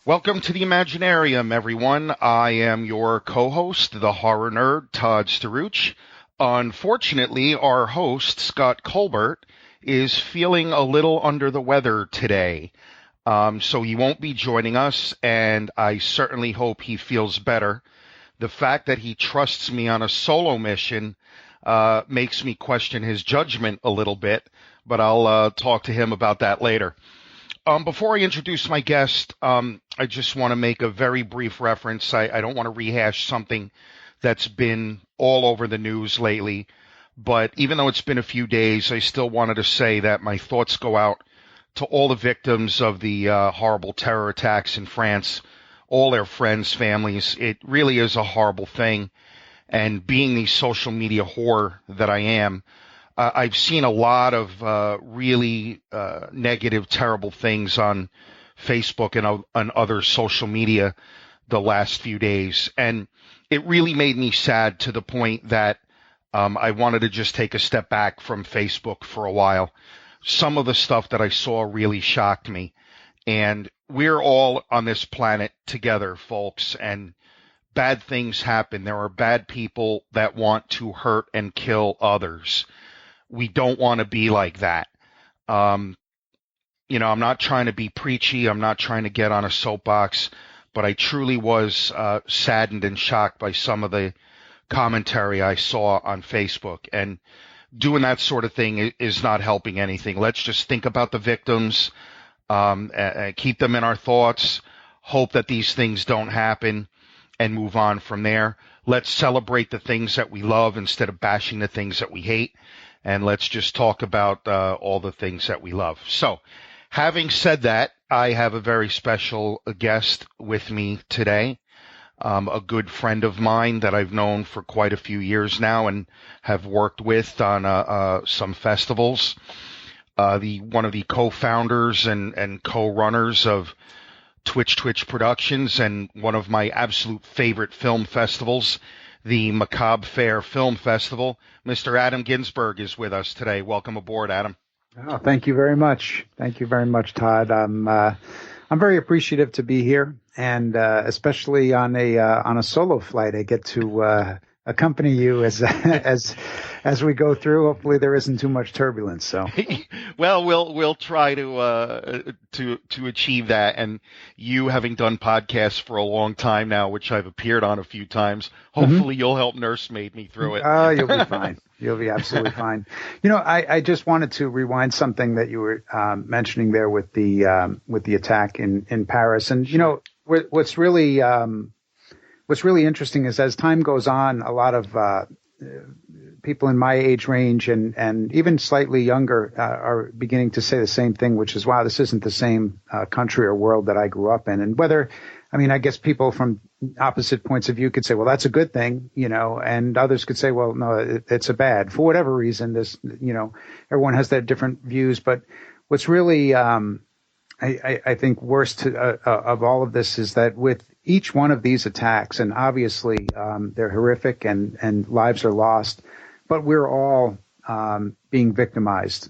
Welcome to the Imaginarium, everyone. I am your co-host, the horror nerd, Todd. Unfortunately, our host, Scott Colbert, is feeling a little under the weather today. So he won't be joining us, and I certainly hope he feels better. The fact that he trusts me on a solo mission makes me question his judgment a little bit, but I'll talk to him about that later. Before I introduce my guest, I just want to make a very brief reference. I don't want to rehash something that's been all over the news lately, but even though it's been a few days, I still wanted to say that my thoughts go out to all the victims of the horrible terror attacks in France, all their friends, families. It really is a horrible thing. And being the social media whore that I am, I've seen a lot of really negative, terrible things on Facebook and on other social media the last few days. And it really made me sad to the point that I wanted to just take a step back from Facebook for a while. Some of the stuff that I saw really shocked me. And we're all on this planet together, folks, and bad things happen. There are bad people that want to hurt and kill others. We don't want to be like that. I'm not trying to be preachy. I'm not trying to get on a soapbox, but I truly was saddened and shocked by some of the commentary I saw on Facebook. And doing that sort of thing is not helping anything. Let's just think about the victims, keep them in our thoughts, hope that these things don't happen, and move on from there. Let's celebrate the things that we love instead of bashing the things that we hate. And let's just talk about all the things that we love. So, having said that, I have a very special guest with me today, a good friend of mine that I've known for quite a few years now and have worked with on some festivals. One of the co-founders and co-runners of Twitch Productions and one of my absolute favorite film festivals, the Macabre Film Festival. Mr. Adam Ginsberg is with us today. Welcome aboard, Adam. Oh, thank you very much. Thank you very much, Todd. I'm very appreciative to be here, and especially on a solo flight. I get to accompany you as we go through. Hopefully, there isn't too much turbulence. So, well, we'll try to achieve that. And you, having done podcasts for a long time now, which I've appeared on a few times, hopefully you'll help nursemaid me through it. You'll be fine. You'll be absolutely fine. I just wanted to rewind something that you were mentioning there with the attack in Paris, and what's really interesting is as time goes on, a lot of people in my age range and even slightly younger are beginning to say the same thing, which is, wow, this isn't the same country or world that I grew up in. And I guess people from opposite points of view could say, well, that's a good thing, and others could say, well, no, it's a bad. For whatever reason, everyone has their different views. But what's really, I think, worst of all of this is that with each one of these attacks, and obviously they're horrific and lives are lost, but we're all being victimized.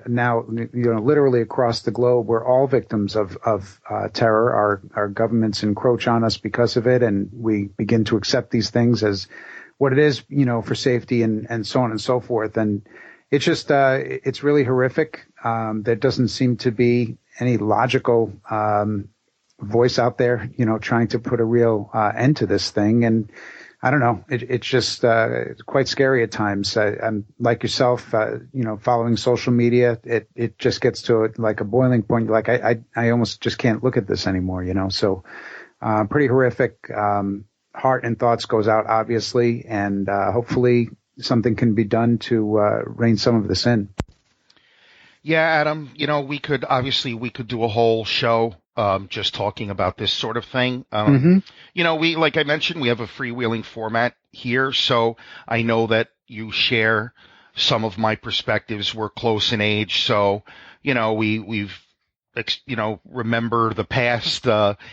Now, literally across the globe, we're all victims of terror. Our governments encroach on us because of it, and we begin to accept these things as what it is, for safety and so on and so forth. And it's just, it's really horrific. There doesn't seem to be any logical voice out there, trying to put a real end to this thing. And I don't know. It's just quite scary at times. I'm like yourself, following social media. It just gets to like a boiling point. Like I almost just can't look at this anymore. So pretty horrific. Heart and thoughts goes out, obviously, and hopefully something can be done to rein some of this in. Yeah, Adam. We could do a whole show just talking about this sort of thing. We, like I mentioned, we have a freewheeling format here, so I know that you share some of my perspectives. We're close in age, so we've remember the past,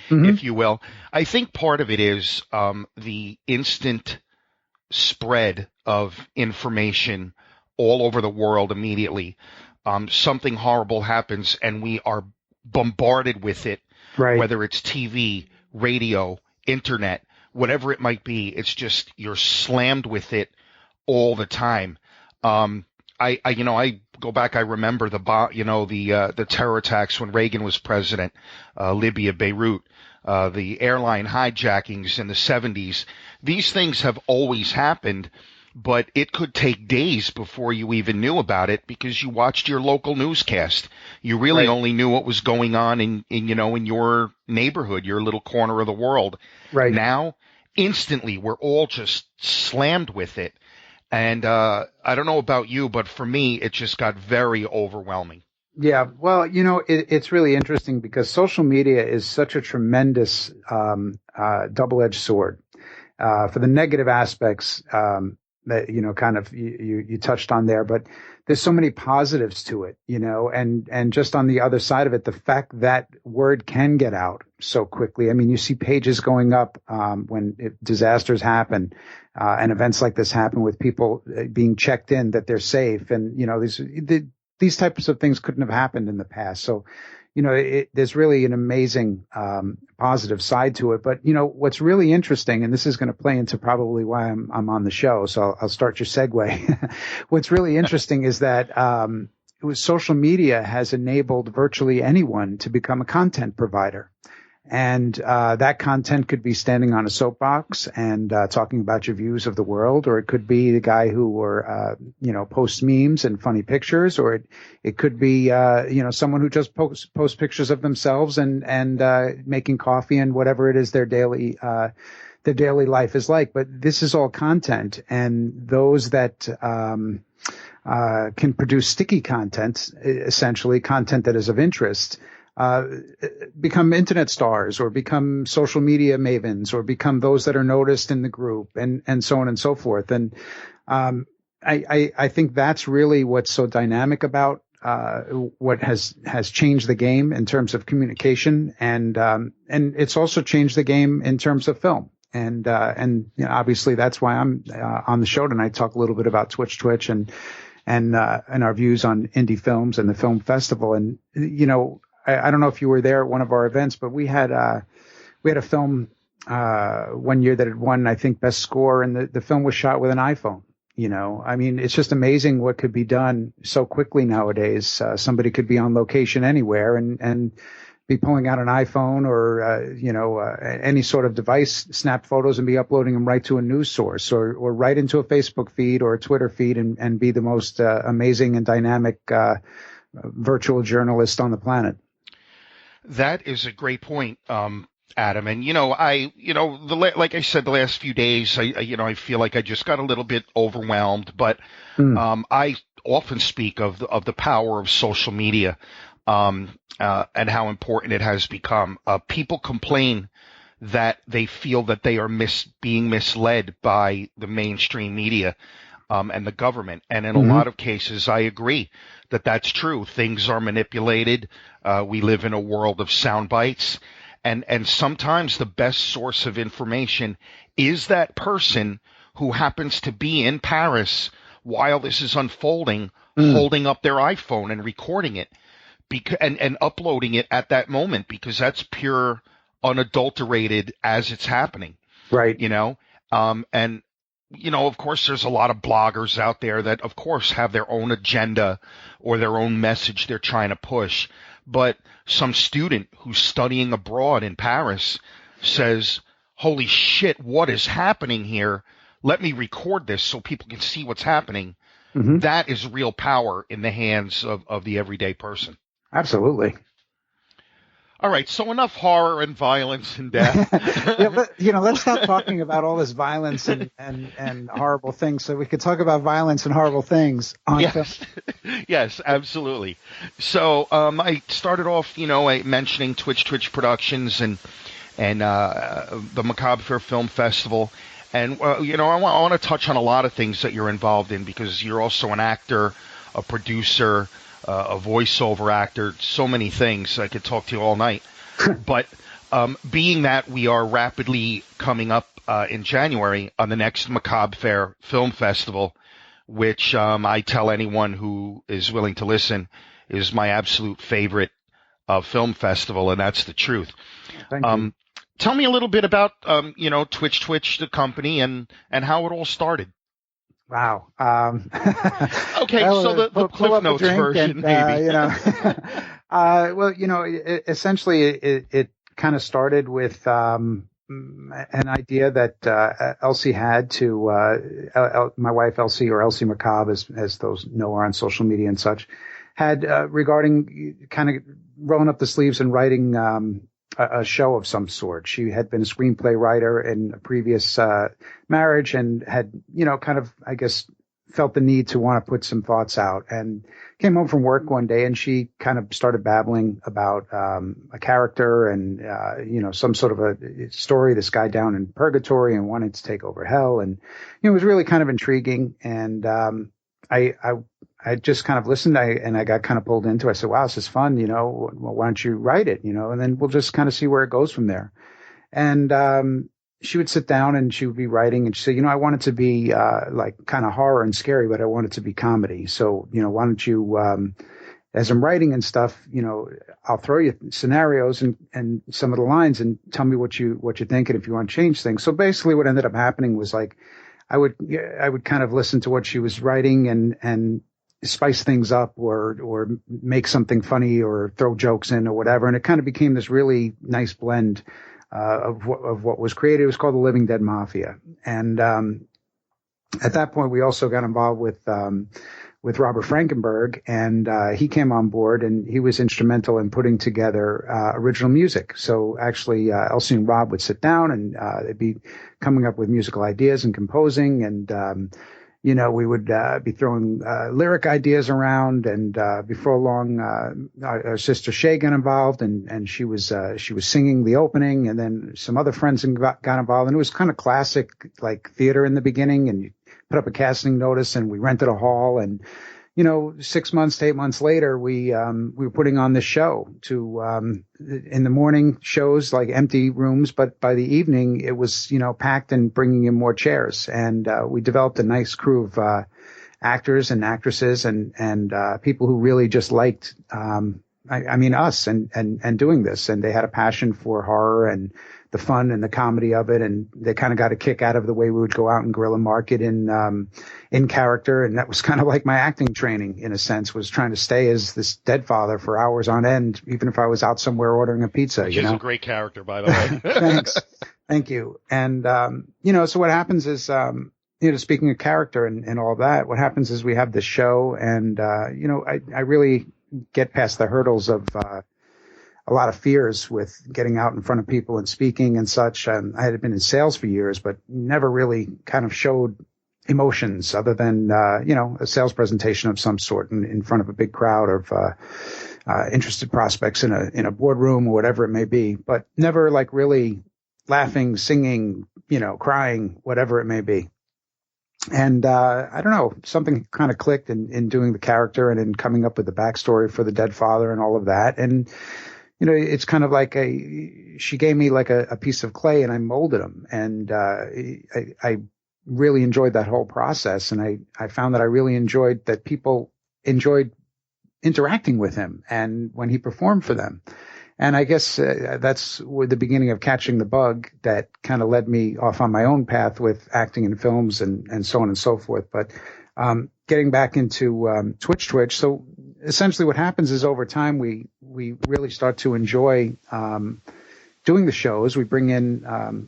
if you will. I think part of it is the instant spread of information all over the world immediately. Something horrible happens, and we are bombarded with it, Right. whether it's TV, radio, internet, whatever it might be. It's just you're slammed with it all the time. I go back. I remember the terror attacks when Reagan was president, Libya, Beirut, the airline hijackings in the 70s. These things have always happened, but it could take days before you even knew about it because you watched your local newscast. You really only knew what was going on in your neighborhood, your little corner of the world. Right. Now, instantly, we're all just slammed with it. And I don't know about you, but for me, it just got very overwhelming. Yeah, well, it's really interesting because social media is such a tremendous double-edged sword. For the negative aspects that kind of you touched on there, but there's so many positives to it, and just on the other side of it, the fact that word can get out so quickly. I mean, you see pages going up when disasters happen and events like this happen with people being checked in that they're safe, and these types of things couldn't have happened in the past. So, there's really an amazing positive side to it. But, what's really interesting, and this is going to play into probably why I'm on the show, so I'll start your segue. What's really interesting is that social media has enabled virtually anyone to become a content provider. And that content could be standing on a soapbox and talking about your views of the world, or it could be the guy who posts memes and funny pictures, or it could be someone who just posts pictures of themselves and making coffee and whatever it is their daily life is like. But this is all content, and those that can produce sticky content, essentially content that is of interest, become internet stars or become social media mavens or become those that are noticed in the group and so on and so forth. And I think that's really what's so dynamic about what has changed the game in terms of communication, and it's also changed the game in terms of film. And obviously that's why I'm on the show tonight, talk a little bit about Twitch and our views on indie films and the film festival. And I don't know if you were there at one of our events, but we had a film one year that had won, I think, best score, and the film was shot with an iPhone. I mean, it's just amazing what could be done so quickly nowadays. Somebody could be on location anywhere and be pulling out an iPhone or any sort of device, snap photos, and be uploading them right to a news source or right into a Facebook feed or a Twitter feed and be the most amazing and dynamic virtual journalist on the planet. That is a great point, Adam. And like I said, the last few days, I feel like I just got a little bit overwhelmed. But I often speak of the power of social media and how important it has become. People complain that they feel that they are being misled by the mainstream media and the government. And in a lot of cases, I agree that that's true. Things are manipulated. We live in a world of sound bites. And sometimes the best source of information is that person who happens to be in Paris while this is unfolding, holding up their iPhone and recording it and uploading it at that moment, because that's pure, unadulterated as it's happening. Right. Of course, there's a lot of bloggers out there that, of course, have their own agenda or their own message they're trying to push. But some student who's studying abroad in Paris says, holy shit, what is happening here? Let me record this so people can see what's happening. That is real power in the hands of the everyday person. Absolutely. All right, so enough horror and violence and death. Let's stop talking about all this violence and horrible things, so we could talk about violence and horrible things on film. Yes, absolutely. So I started off, mentioning Twitch Productions and the Macabre Film Festival. And, I want to touch on a lot of things that you're involved in, because you're also an actor, a producer, a voiceover actor, so many things. I could talk to you all night. But being that we are rapidly coming up in January on the next Macabre Film Festival, which I tell anyone who is willing to listen is my absolute favorite film festival, and that's the truth. Thank you. Tell me a little bit about, Twitch, the company, and how it all started. Wow. Okay, Well, so the pull Cliff up a Notes drink version, and, maybe. well, essentially it kind of started with, an idea that, Elsie had to, my wife Elsie, or Elsie Macabre, as those know her on social media and such, had, regarding kind of rolling up the sleeves and writing, a show of some sort. She had been a screenplay writer in a previous marriage and had, kind of, I guess, felt the need to want to put some thoughts out, and came home from work one day and she kind of started babbling about a character and, some sort of a story, this guy down in purgatory and wanting to take over hell. And it was really kind of intriguing. And I just kind of listened, and I got kind of pulled into it. I said, wow, this is fun, well, why don't you write it, and then we'll just kind of see where it goes from there. And she would sit down and she would be writing, and she said, I want it to be like kind of horror and scary, but I want it to be comedy. So, why don't you, as I'm writing and stuff, I'll throw you scenarios and some of the lines and tell me what you think and if you want to change things. So basically what ended up happening was like, I would kind of listen to what she was writing and spice things up or make something funny or throw jokes in or whatever. And it kind of became this really nice blend of what was created. It was called the Living Dead Mafia. And at that point, we also got involved with Robert Frankenberg, and he came on board, and he was instrumental in putting together original music. So actually, Elsie and Rob would sit down, and they'd be coming up with musical ideas and composing, and we would be throwing lyric ideas around, and before long, our sister Shay got involved, and she was singing the opening, and then some other friends got involved, and it was kind of classic like theater in the beginning, and you put up a casting notice, and we rented a hall, and 6 months to 8 months later, we were putting on this show in the morning shows, like empty rooms, but by the evening it was, packed and bringing in more chairs. And, we developed a nice crew of, actors and actresses and people who really just liked, us and doing this. And they had a passion for horror and the fun and the comedy of it, and they kind of got a kick out of the way we would go out and guerrilla market in character, and that was kind of like my acting training in a sense, was trying to stay as this dead father for hours on end, even if I was out somewhere ordering a pizza. Which is a great character, by the way. Thanks, thank you. And so what happens is, speaking of character and all of that, what happens is we have this show, and I really get past the hurdles of a lot of fears with getting out in front of people and speaking and such. I had been in sales for years, but never really kind of showed emotions other than, a sales presentation of some sort in front of a big crowd of, interested prospects in a boardroom or whatever it may be, but never like really laughing, singing, crying, whatever it may be. And, I don't know, something kind of clicked in doing the character and in coming up with the backstory for the dead father and all of that. And, it's kind of like she gave me like a piece of clay and I molded him. And, I really enjoyed that whole process. And I found that I really enjoyed that people enjoyed interacting with him and when he performed for them. And I guess that's the beginning of catching the bug that kind of led me off on my own path with acting in films and so on and so forth. But getting back into Twitch. So essentially what happens is over time we really start to enjoy doing the shows. We bring in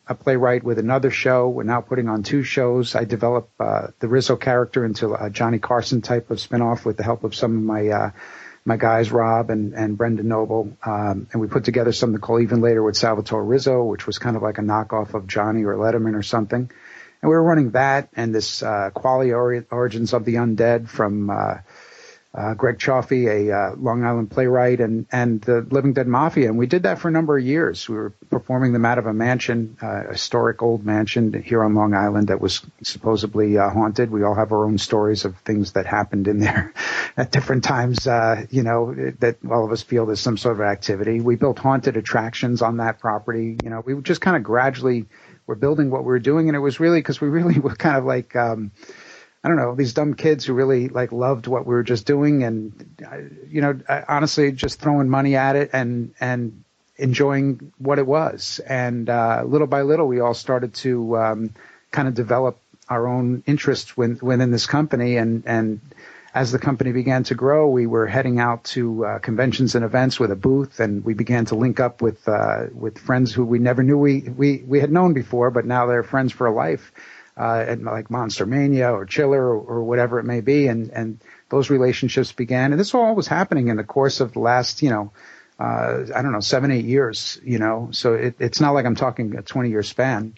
a playwright with another show. We're now putting on 2 shows. I develop the Rizzo character into a Johnny Carson type of spinoff with the help of some of my guys, Rob and Brendan Noble. And we put together something called Even Later with Salvatore Rizzo, which was kind of like a knockoff of Johnny or Letterman or something. And we were running that and this Quality Origins of the Undead from Greg Chaffee, a Long Island playwright, and the Living Dead Mafia. And we did that for a number of years. We were performing them out of a mansion, a historic old mansion here on Long Island that was supposedly haunted. We all have our own stories of things that happened in there at different times, that all of us feel there's some sort of activity. We built haunted attractions on that property. We just kind of gradually were building what we were doing. And it was really because we really were kind of like I don't know, these dumb kids who really like loved what we were just doing, and honestly, just throwing money at it and enjoying what it was. And little by little, we all started to kind of develop our own interests within this company. And as the company began to grow, we were heading out to conventions and events with a booth, and we began to link up with friends who we never knew we had known before, but now they're friends for life. At like Monster Mania or Chiller or whatever it may be, and those relationships began. And this all was happening in the course of the last, I don't know, 7-8 years, so it's not like I'm talking a 20-year span.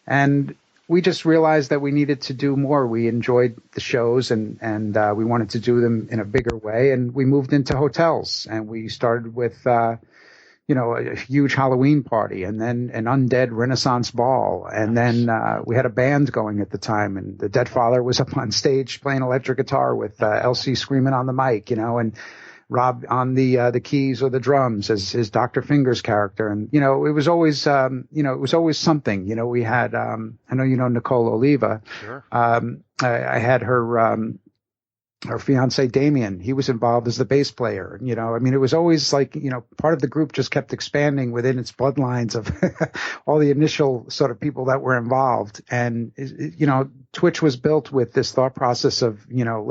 And we just realized that we needed to do more. We enjoyed the shows and we wanted to do them in a bigger way. And we moved into hotels, and we started with, a huge Halloween party, and then an undead Renaissance ball. And then we had a band going at the time, and the Dead Father was up on stage playing electric guitar with Elsie screaming on the mic, and Rob on the keys or the drums as his Dr. Fingers character. And, it was always, it was always something. We had, I know you know Nicole Oliva. Sure. I had her fiance Damien, he was involved as the bass player. It was always like, part of the group just kept expanding within its bloodlines of all the initial sort of people that were involved. And, Twitch was built with this thought process of,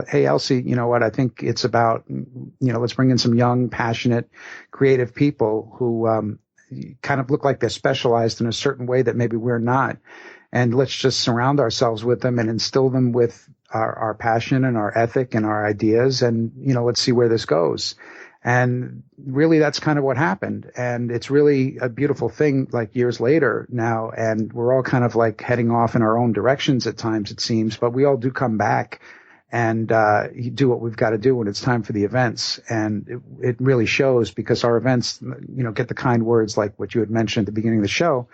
hey, Elsie, you know what? I think it's about, let's bring in some young, passionate, creative people who, kind of look like they're specialized in a certain way that maybe we're not. And let's just surround ourselves with them and instill them with our passion and our ethic and our ideas. And, let's see where this goes. And really, that's kind of what happened. And it's really a beautiful thing, like years later now. And we're all kind of like heading off in our own directions at times, it seems. But we all do come back and do what we've got to do when it's time for the events. And it really shows, because our events, get the kind words like what you had mentioned at the beginning of the show.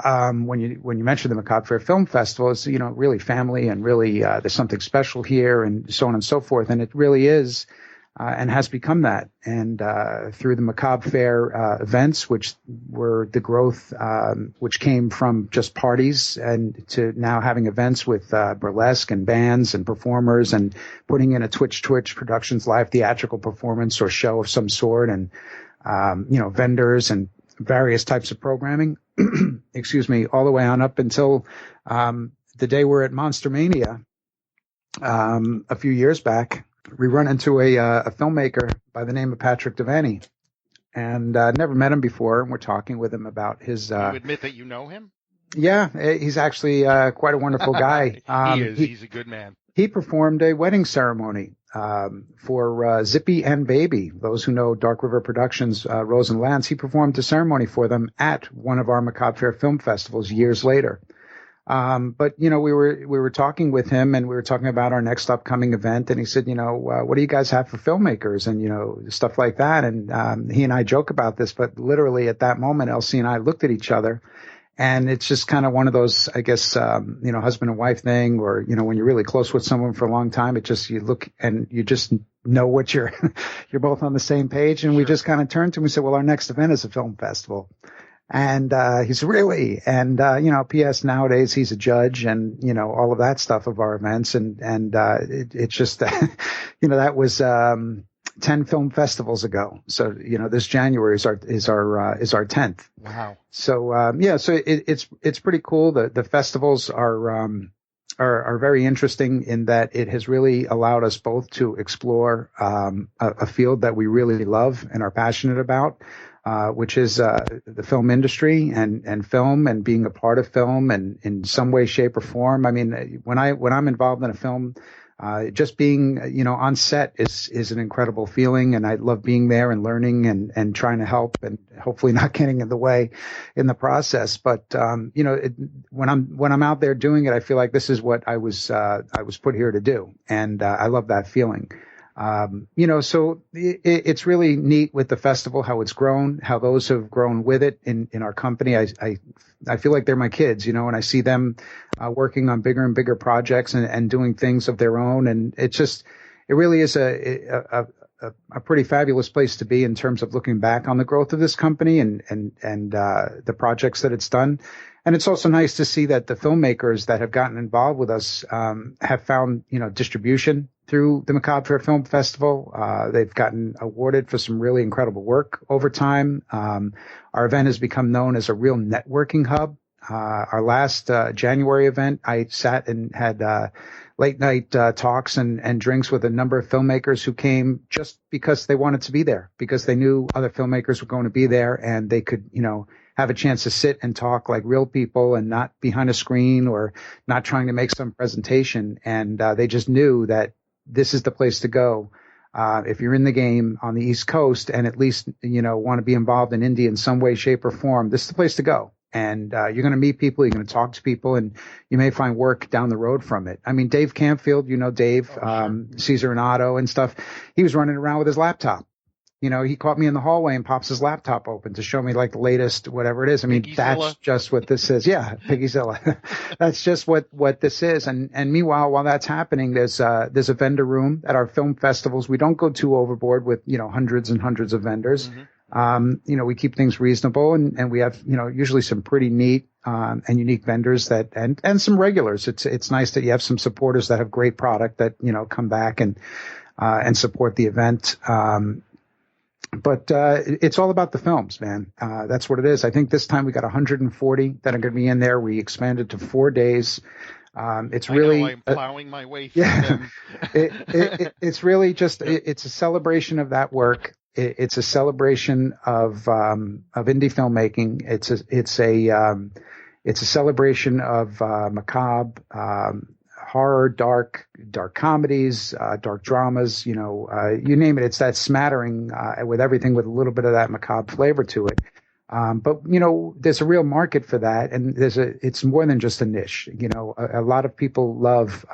When you mentioned the Macabre Fair Film Festival, it's, really family, and really, there's something special here, and so on and so forth. And it really is, and has become that. And, through the Macabre Fair, events, which were the growth, which came from just parties, and to now having events with, burlesque and bands and performers, and putting in a Twitch Productions live theatrical performance or show of some sort, and, vendors and various types of programming. Excuse me, all the way on up until the day we're at Monster Mania a few years back. We run into a filmmaker by the name of Patrick Devaney, and never met him before. And we're talking with him about his. You admit that you know him? Yeah, he's actually quite a wonderful guy. He is. He's a good man. He performed a wedding ceremony for Zippy and Baby. Those who know Dark River Productions, Rose and Lance, he performed a ceremony for them at one of our Macabre Fair film festivals years later. But we were talking with him, and we were talking about our next upcoming event, and he said, what do you guys have for filmmakers, and stuff like that. And he and I joke about this, but literally at that moment, Elsie and I looked at each other. And it's just kind of one of those, I guess, husband and wife thing, or, when you're really close with someone for a long time, you look and you just know what you're both on the same page. And we just kind of turned to him and said, well, our next event is a film festival. And, he's really, and, P.S. nowadays he's a judge, and, all of that stuff of our events. And it's just, that was, 10 film festivals ago. So, this January is our 10th. Wow. So, so it's pretty cool. The festivals are very interesting in that it has really allowed us both to explore, a field that we really love and are passionate about, which is, the film industry and film, and being a part of film, and in some way, shape, or form. I mean, when I'm involved in a film, just being, on set is an incredible feeling. And I love being there and learning and trying to help, and hopefully not getting in the way in the process. But, when I'm out there doing it, I feel like this is what I was put here to do. And, I love that feeling. So it's really neat with the festival, how it's grown, how those have grown with it in our company. I feel like they're my kids, and I see them, working on bigger and bigger projects and doing things of their own. And it really is a a pretty fabulous place to be in terms of looking back on the growth of this company and the projects that it's done. And it's also nice to see that the filmmakers that have gotten involved with us have found, distribution through the Macabre Film Festival. They've gotten awarded for some really incredible work over time. Our event has become known as a real networking hub. Our last January event, I sat and had late night talks and drinks with a number of filmmakers who came just because they wanted to be there, because they knew other filmmakers were going to be there and they could, have a chance to sit and talk like real people and not behind a screen or not trying to make some presentation. And they just knew that this is the place to go. If you're in the game on the East Coast and at least, want to be involved in indie in some way, shape, or form, this is the place to go. And you're going to meet people, you're going to talk to people, and you may find work down the road from it. I mean, Dave Campfield, Dave, Sure. Caesar and Otto and stuff, he was running around with his laptop. He caught me in the hallway and pops his laptop open to show me like the latest, whatever it is. I mean, that's just what this is. Yeah, Piggyzilla. That's just what this is. And meanwhile, while that's happening, there's a vendor room at our film festivals. We don't go too overboard with, hundreds and hundreds of vendors. Mm-hmm. We keep things reasonable and we have, usually some pretty neat, and unique vendors and some regulars. It's nice that you have some supporters that have great product that, come back and support the event. But it's all about the films, man. That's what it is. I think this time we got 140 that are going to be in there. We expanded to 4 days. It's really, I'm plowing my way through yeah, them. It's really just, it's a celebration of that work. It's a celebration of indie filmmaking. It's a celebration of macabre, horror, dark comedies, dark dramas, you name it. It's that smattering with everything with a little bit of that macabre flavor to it. But there's a real market for that, and it's more than just a niche. A lot of people love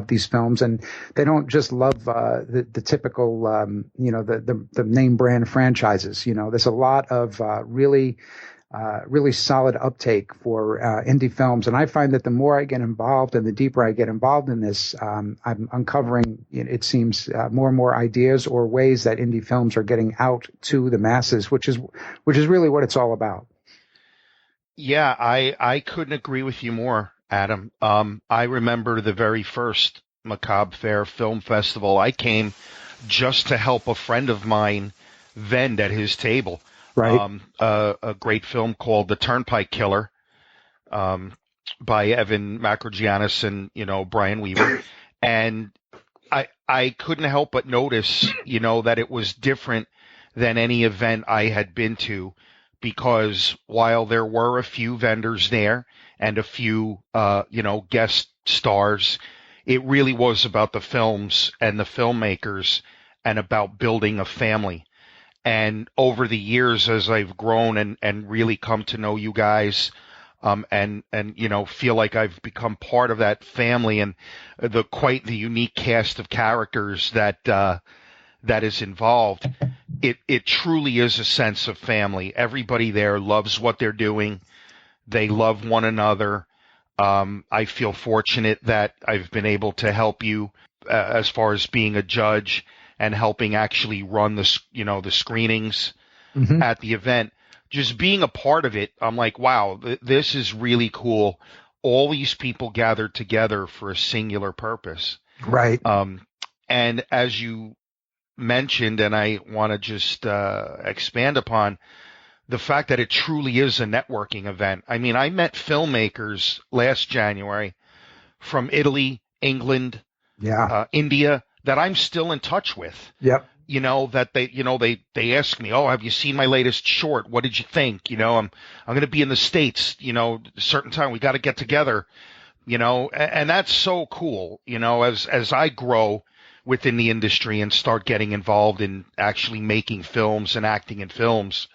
these films, and they don't just love the typical the name brand franchises. There's a lot of really solid uptake for indie films. And I find that the more I get involved and the deeper I get involved in this, I'm uncovering, it seems, more and more ideas or ways that indie films are getting out to the masses, which is really what it's all about. Yeah, I couldn't agree with you more, Adam. I remember the very first Macabre Fair Film Festival. I came just to help a friend of mine vend at his table. Right. A great film called The Turnpike Killer, by Evan Macrigianis and, Brian Weaver. And I couldn't help but notice, that it was different than any event I had been to, because while there were a few vendors there and a few, guest stars, it really was about the films and the filmmakers and about building a family. And over the years, as I've grown and really come to know you guys, and feel like I've become part of that family and quite the unique cast of characters that is involved, it truly is a sense of family. Everybody there loves what they're doing. They love one another. I feel fortunate that I've been able to help you as far as being a judge and helping actually run the screenings Mm-hmm. at the event. Just being a part of it, I'm like, wow, this is really cool. All these people gathered together for a singular purpose. Right. And as you mentioned, and I want to just expand upon the fact that it truly is a networking event. I mean, I met filmmakers last January from Italy, England, Yeah. India, that I'm still in touch with. Yep. That they ask me, oh, have you seen my latest short? What did you think? I'm going to be in the States, a certain time. We got to get together, and that's so cool, as I grow within the industry and start getting involved in actually making films and acting in films.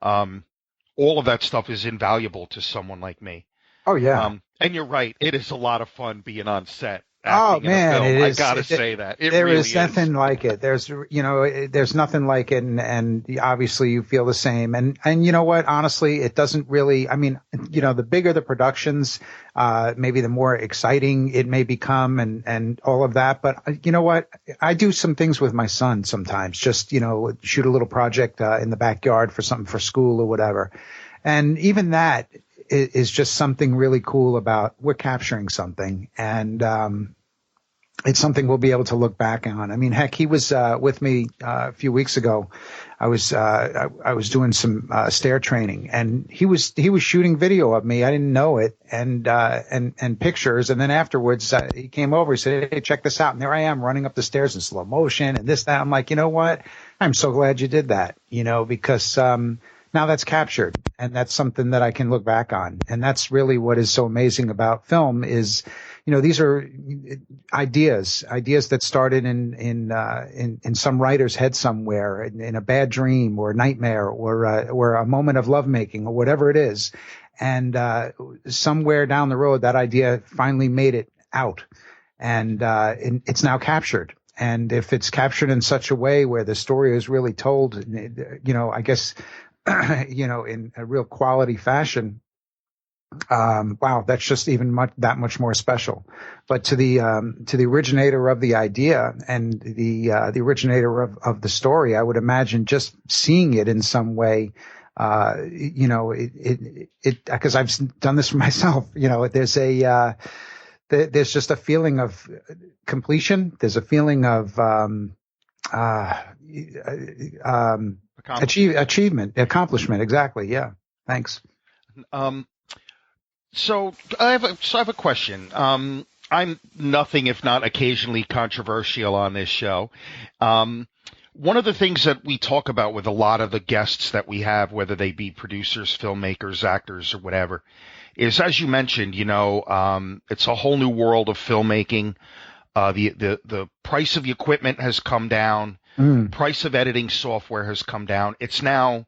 All of that stuff is invaluable to someone like me. Oh yeah. And you're right. It is a lot of fun being on set. Oh acting in a man, film. it I is. gotta say that. It There really is is. nothing like it. There's nothing like it, and obviously you feel the same. And you know what? Honestly, it doesn't really. I mean, the bigger the productions, maybe the more exciting it may become, and all of that. But you know what? I do some things with my son sometimes. Just shoot a little project in the backyard for something for school or whatever. And even that is just something really cool about we're capturing something, and it's something we'll be able to look back on. I mean, heck, he was with me a few weeks ago. I was doing some stair training, and he was shooting video of me. I didn't know it, and pictures. And then afterwards, he came over. He said, "Hey, check this out." And there I am running up the stairs in slow motion, and this, that. I'm like, you know what? I'm so glad you did that. Because now that's captured, and that's something that I can look back on. And that's really what is so amazing about film is, these are ideas that started in some writer's head somewhere, in a bad dream or a nightmare or a moment of lovemaking or whatever it is. And somewhere down the road, that idea finally made it out, and it's now captured. And if it's captured in such a way where the story is really told, I guess, in a real quality fashion, wow, that's just even that much more special. But to the originator of the idea and the originator of the story, I would imagine just seeing it in some way, because I've done this for myself. There's just a feeling of completion. There's a feeling of achievement, accomplishment. Exactly. Yeah. Thanks. Um, so I have a question. I'm nothing if not occasionally controversial on this show. One of the things that we talk about with a lot of the guests that we have, whether they be producers, filmmakers, actors, or whatever, is, as you mentioned, it's a whole new world of filmmaking. The price of the equipment has come down. Price of editing software has come down. It's now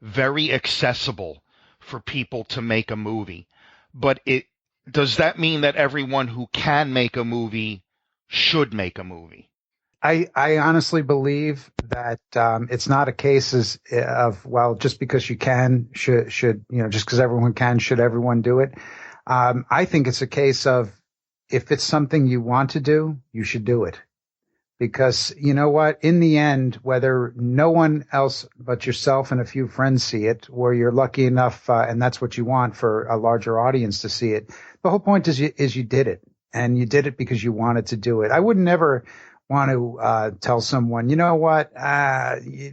very accessible for people to make a movie. But does that mean that everyone who can make a movie should make a movie? I honestly believe that it's not a case of, well, just because you can, should just because everyone can, should everyone do it? I think it's a case of, if it's something you want to do, you should do it. Because you know what? In the end, whether no one else but yourself and a few friends see it, or you're lucky enough, and that's what you want, for a larger audience to see it, the whole point is you did it. And you did it because you wanted to do it. I would never want to tell someone, you know what,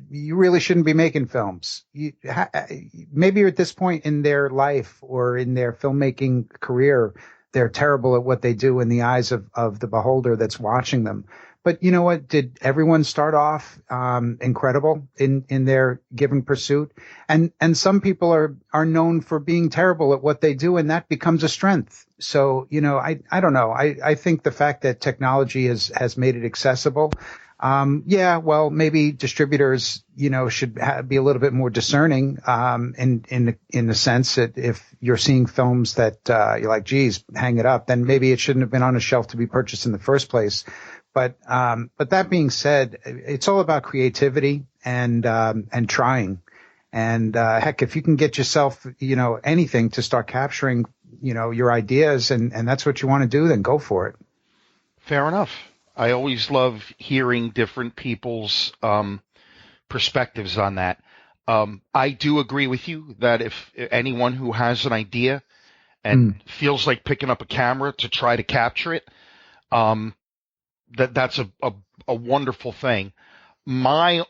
you really shouldn't be making films. Maybe you're at this point in their life or in their filmmaking career, they're terrible at what they do in the eyes of the beholder that's watching them. But you know what? Did everyone start off incredible in their given pursuit? And some people are known for being terrible at what they do, and that becomes a strength. So, I don't know. I think the fact that technology has made it accessible. Well, maybe distributors, should be a little bit more discerning, in the sense that if you're seeing films that, you're like, geez, hang it up, then maybe it shouldn't have been on a shelf to be purchased in the first place. But that being said, it's all about creativity and trying. And, heck, if you can get yourself, anything to start capturing, your ideas, and that's what you want to do, then go for it. Fair enough. I always love hearing different people's perspectives on that. I do agree with you that if anyone who has an idea and feels like picking up a camera to try to capture it, that's a wonderful thing. My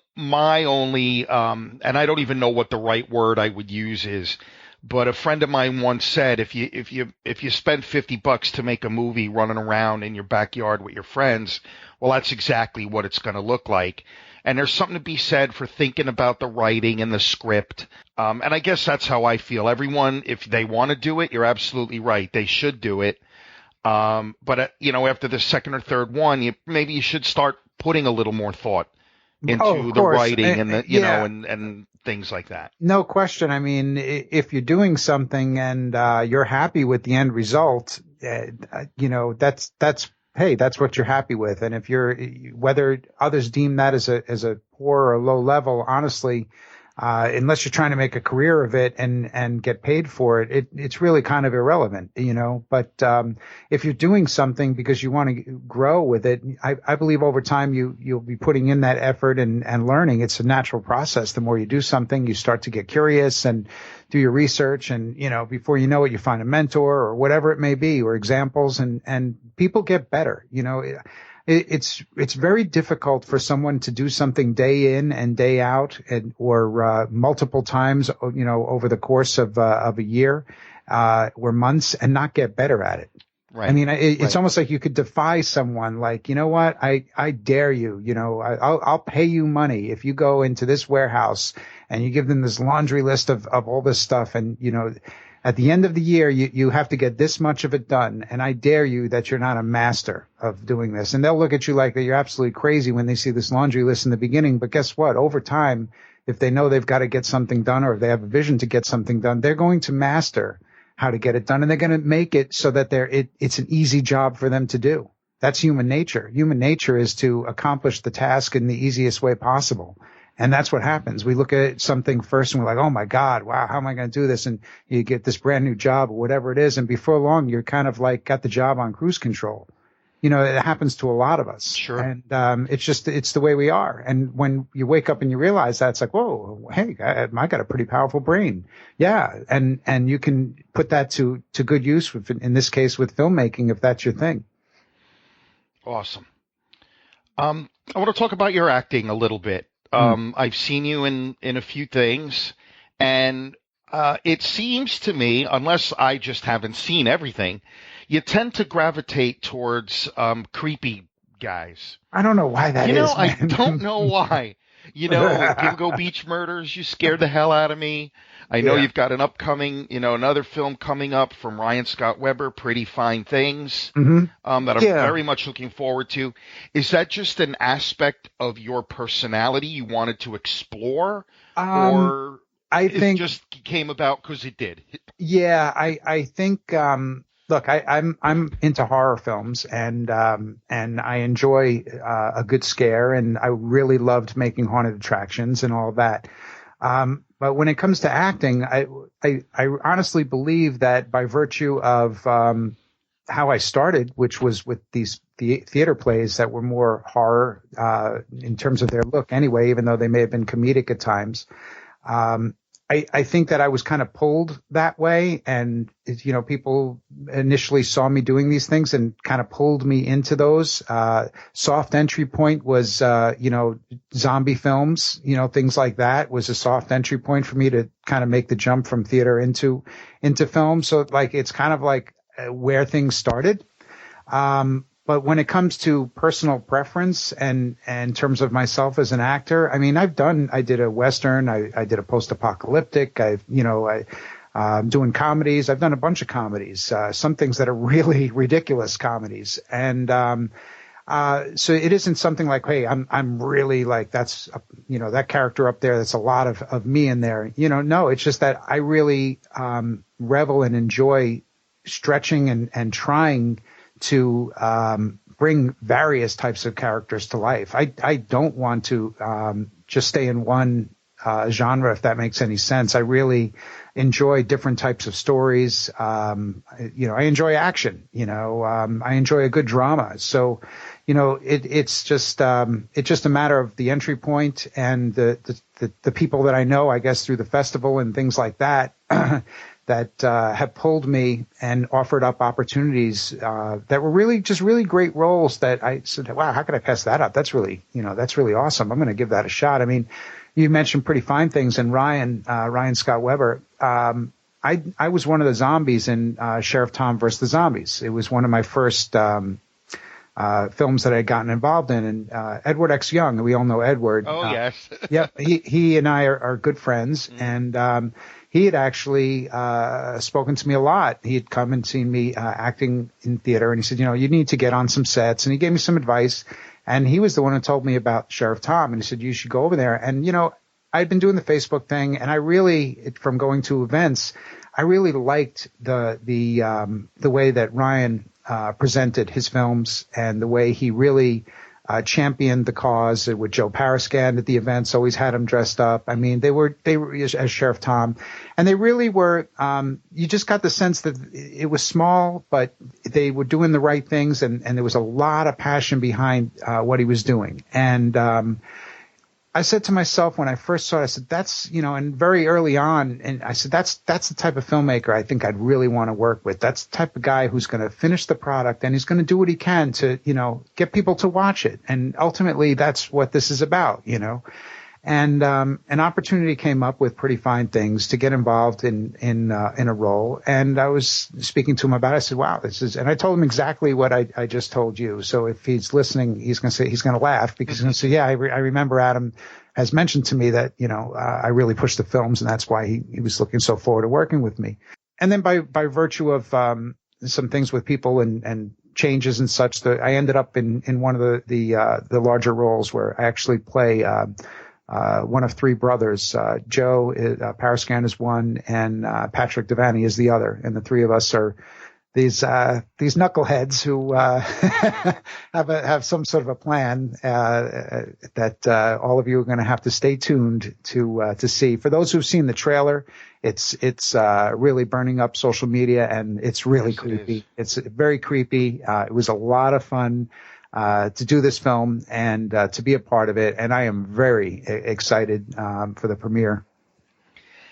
only and I don't even know what the right word I would use is, but a friend of mine once said, if you spend $50 to make a movie running around in your backyard with your friends, well, that's exactly what it's going to look like. And there's something to be said for thinking about the writing and the script. And I guess that's how I feel. Everyone, if they want to do it, you're absolutely right. They should do it. But after the second or third one, maybe you should start putting a little more thought into the writing and and things like that. No question. I mean, if you're doing something and you're happy with the end result, that's hey, that's what you're happy with. And if whether others deem that as a poor or low level, honestly, unless you're trying to make a career of it and get paid for it, it's really kind of irrelevant, But if you're doing something because you want to grow with it, I believe over time you'll be putting in that effort and learning. It's a natural process. The more you do something, you start to get curious and do your research, and before you know it, you find a mentor or whatever it may be, or examples, and people get better. It's very difficult for someone to do something day in and day out, or multiple times, over the course of a year, or months, and not get better at it. Right. I mean, it's Right. almost like you could defy someone, like, you know what, I dare you, I'll pay you money if you go into this warehouse and you give them this laundry list of all this stuff, and at the end of the year, you have to get this much of it done, and I dare you that you're not a master of doing this. And they'll look at you like that you're absolutely crazy when they see this laundry list in the beginning. But guess what? Over time, if they know they've got to get something done, or if they have a vision to get something done, they're going to master how to get it done, and they're going to make it so that it's an easy job for them to do. That's human nature. Human nature is to accomplish the task in the easiest way possible. And that's what happens. We look at something first and we're like, oh my God, wow, how am I going to do this? And you get this brand new job or whatever it is. And before long, you're kind of like got the job on cruise control. It happens to a lot of us. Sure. And it's the way we are. And when you wake up and you realize that, it's like, whoa, hey, I got a pretty powerful brain. Yeah. And you can put that to good use, in this case with filmmaking, if that's your thing. Awesome. I want to talk about your acting a little bit. I've seen you in a few things, and it seems to me, unless I just haven't seen everything, you tend to gravitate towards creepy guys. I don't know why that is. I don't know why. Bingo Beach Murders, you scared the hell out of me. I know you've got an upcoming, another film coming up from Ryan Scott Weber, Pretty Fine Things, that I'm very much looking forward to. Is that just an aspect of your personality you wanted to explore, or I think it just came about because it did? Yeah, I think. Look, I'm into horror films, and I enjoy a good scare, and I really loved making haunted attractions and all that. But when it comes to acting, I honestly believe that by virtue of how I started, which was with these theater plays that were more horror in terms of their look anyway, even though they may have been comedic at times, I think that I was kind of pulled that way, and people initially saw me doing these things and kind of pulled me into those. Soft entry point was zombie films, things like that was a soft entry point for me to kind of make the jump from theater into film. So like it's kind of like where things started. But when it comes to personal preference and in terms of myself as an actor, I mean, I did a Western, I did a post-apocalyptic, I'm doing comedies. I've done a bunch of comedies, some things that are really ridiculous comedies. And, so it isn't something like, hey, I'm really like, that's, that character up there, that's a lot of me in there. No, it's just that I really, revel and enjoy stretching and trying to bring various types of characters to life. I don't want to just stay in one genre, if that makes any sense. I really enjoy different types of stories. I enjoy action. I enjoy a good drama. So, it's just a matter of the entry point and the people that I know, I guess, through the festival and things like that. That have pulled me and offered up opportunities that were really great roles that I said, wow, how could I pass that up? That's really awesome. I'm going to give that a shot. I mean, you mentioned Pretty Fine Things, and Ryan Scott Weber. I was one of the zombies in Sheriff Tom versus the Zombies. It was one of my first films that I had gotten involved in. And Edward X. Young, we all know Edward. Oh, yes. Yep. He and I are good friends. And he had actually spoken to me a lot. He had come and seen me acting in theater, and he said, you need to get on some sets. And he gave me some advice. And he was the one who told me about Sheriff Tom. And he said, you should go over there. And, I'd been doing the Facebook thing, and I really, from going to events, I really liked the way that Ryan presented his films and the way he really championed the cause with Joe Parascan at the events, always had him dressed up. I mean, they were as Sheriff Tom, and they really were, you just got the sense that it was small, but they were doing the right things, and there was a lot of passion behind what he was doing. And I said to myself when I first saw it, I said, that's, and very early on, and I said, that's the type of filmmaker I think I'd really want to work with. That's the type of guy who's going to finish the product and he's going to do what he can to, get people to watch it. And ultimately that's what this is about, And an opportunity came up with Pretty Fine Things to get involved in a role, and I was speaking to him about it. I said, "Wow, this is," and I told him exactly what I just told you. So if he's listening, he's going to laugh because he's going to say, "Yeah, I remember Adam has mentioned to me that I really pushed the films, and that's why he was looking so forward to working with me." And then by virtue of some things with people and changes and such, I ended up in one of the larger roles where I actually play. One of three brothers. Joe Parascan is one, and Patrick Devaney is the other. And the three of us are these knuckleheads who have some sort of a plan that all of you are going to have to stay tuned to see. For those who've seen the trailer, it's really burning up social media, and it's really creepy. It's very creepy. It was a lot of fun. To do this film and to be a part of it, and I am very excited for the premiere.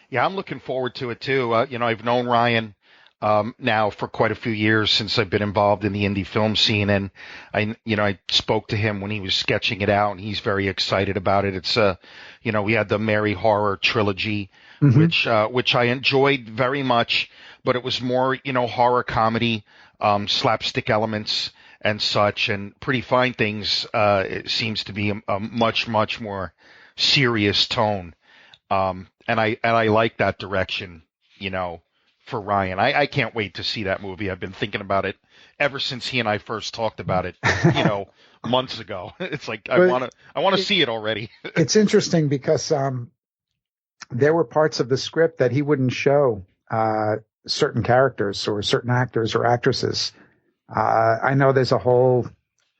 Yeah, I'm looking forward to it too. I've known Ryan now for quite a few years since I've been involved in the indie film scene, and I spoke to him when he was sketching it out, and he's very excited about it. It's we had the Mary Horror trilogy, which I enjoyed very much, but it was more horror comedy, slapstick elements and such, and Pretty Fine Things it seems to be a much more serious tone, and I like that direction, for Ryan. I can't wait to see that movie. I've been thinking about it ever since he and I first talked about it, months ago. It's like I want to see it already. It's interesting because there were parts of the script that he wouldn't show certain characters or certain actors or actresses. I know there's a whole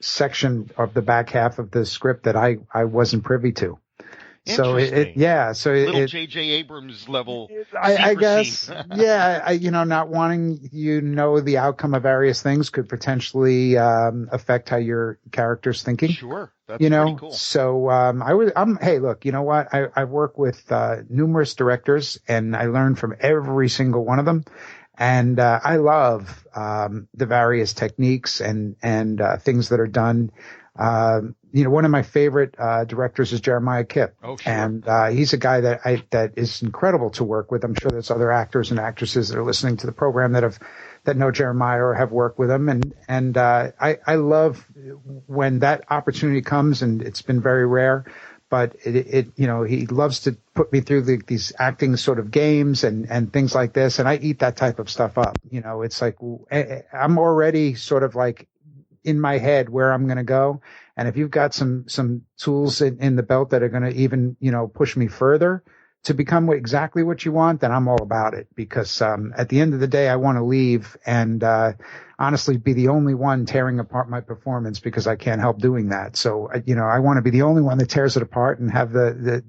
section of the back half of the script that I wasn't privy to. So little J.J. Abrams level. I guess, not wanting the outcome of various things could potentially affect how your character's thinking. Sure, that's pretty cool. So hey, look, you know what? I work with numerous directors, and I learn from every single one of them. And I love the various techniques and things that are done. One of my favorite directors is Jeremiah Kipp. Oh, sure. And he's a guy that is incredible to work with. I'm sure there's other actors and actresses that are listening to the program that know Jeremiah or have worked with him. And I love when that opportunity comes, and it's been very rare. But he loves to put me through these acting sort of games and things like this. And I eat that type of stuff up. It's like I'm already sort of like in my head where I'm going to go. And if you've got some tools in the belt that are going to even, push me further to become exactly what you want, then I'm all about it. Because at the end of the day, I want to leave and honestly be the only one tearing apart my performance, because I can't help doing that. So, I want to be the only one that tears it apart and have the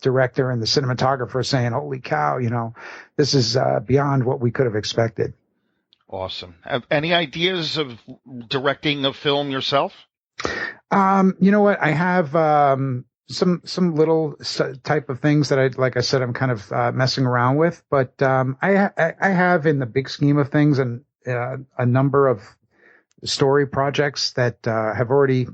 director and the cinematographer saying, "Holy cow, this is beyond what we could have expected." Awesome. Have any ideas of directing a film yourself? You know what? I have some little type of things that like I said, I'm kind of messing around with, but I have, in the big scheme of things, and a number of story projects that have already.